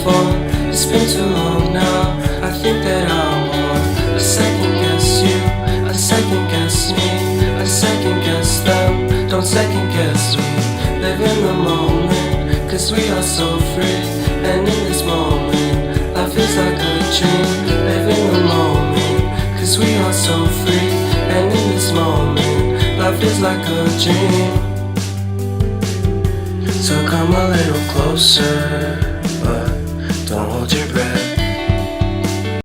phone. It's been too long now, I think that I'm on. I second guess you, I second guess me, I second guess them. Don't second guess me. Live in the moment, cause we are so free. And in this moment, life is like a dream. Live in the moment, cause we are so free. And in this moment, life is like a dream. So come a little closer, but don't hold your